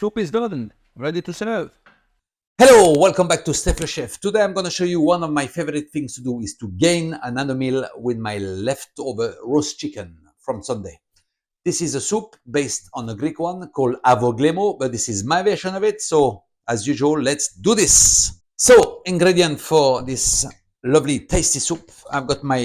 Soup is done, ready to serve. Hello, welcome back to Steph Le Chef. Today I'm going to show you one of my favorite things to do is to gain another meal with my leftover roast chicken from Sunday. This is a soup based on a Greek one called Viognier, but this is my version of it. So as usual, let's do this. So ingredient for this lovely tasty soup. I've got my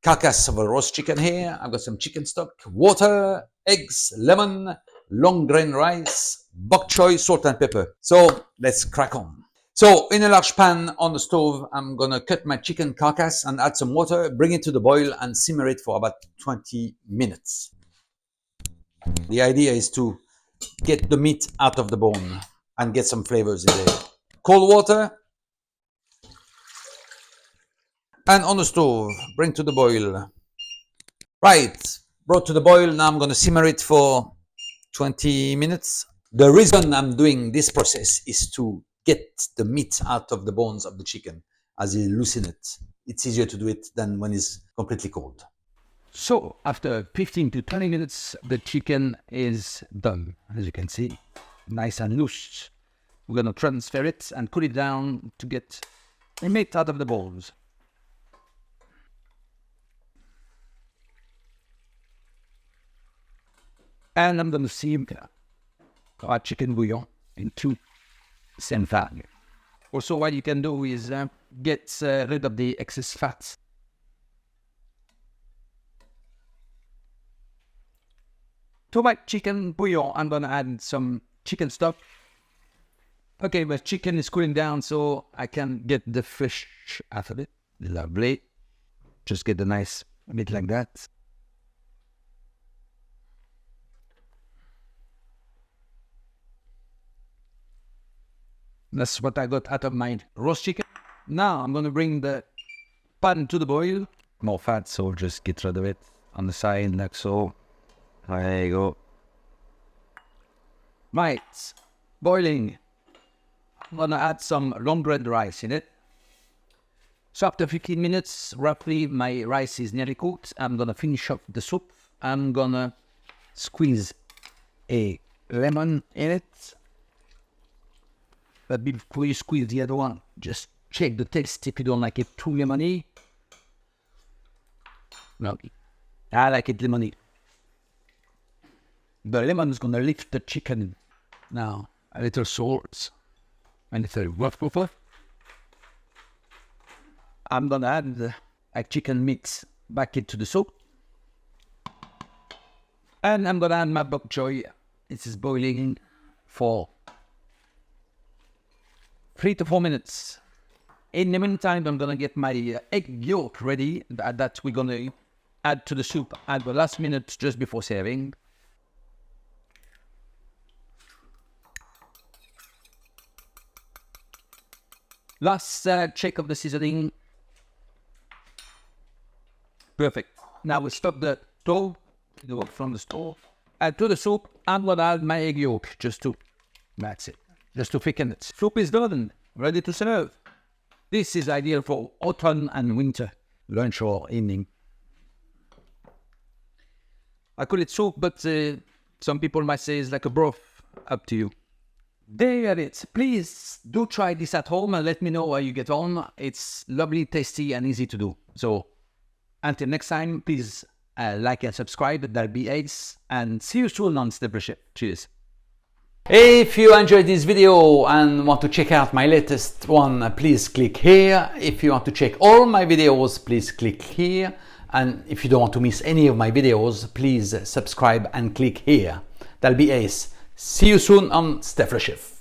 carcass of a roast chicken here. I've got some chicken stock, water, eggs, lemon, long grain rice, Pak Choi, salt and pepper. So let's crack on. So in a large pan on the stove, I'm gonna cut my chicken carcass and add some water, bring it to the boil and simmer it for about 20 minutes. The idea is to get the meat out of the bone and get some flavors in there. Cold water. And on the stove, bring to the boil. Right, brought to the boil. Now I'm gonna simmer it for 20 minutes. The reason I'm doing this process is to get the meat out of the bones of the chicken as you loosen it. It's easier to do it than when it's completely cold. So after 15 to 20 minutes, the chicken is done. As you can see, nice and loose. We're gonna transfer it and cool it down to get the meat out of the bones. And I'm gonna simmer our chicken bouillon into same fat. Also, what you can do is get rid of the excess fat. To my chicken bouillon, I'm gonna add some chicken stock. Okay, my chicken is cooling down, so I can get the fish out of it. Lovely. Just get a nice meat like that. That's what I got out of my roast chicken. Now I'm gonna bring the pan to the boil. More fat, so just get rid of it on the side like so. There you go. Right, boiling. I'm gonna add some long grain rice in it. So after 15 minutes, roughly, my rice is nearly cooked. I'm gonna finish up the soup. I'm gonna squeeze a lemon in it. But before you squeeze the other one, just check the taste if you don't like it too lemony. No, I like it lemony. The lemon is gonna lift the chicken. Now, a little salt, and a little waffle. I'm gonna add the chicken mix back into the soup. And I'm gonna add my Pak Choi. This is boiling for 3 to 4 minutes. In the meantime, I'm gonna get my egg yolk ready that we're gonna add to the soup at the last minute just before serving. Last check of the seasoning. Perfect. Now we stop the stove, from the stove. Add to the soup, I'm gonna add my egg yolk that's it. Just to thicken it. Soup is done, ready to serve. This is ideal for autumn and winter, lunch or evening. I call it soup, but some people might say it's like a broth. Up to you. There you have it. Please do try this at home and let me know how you get on. It's lovely, tasty and easy to do. So until next time, please like and subscribe. That'll be ace. And see you soon on Steph Le Chef. Cheers. If you enjoyed this video and want to check out my latest one, please click here. If you want to check all my videos, please click here. And if you don't want to miss any of my videos, please subscribe and click here. That'll be ace. See you soon on Steph Le Chef.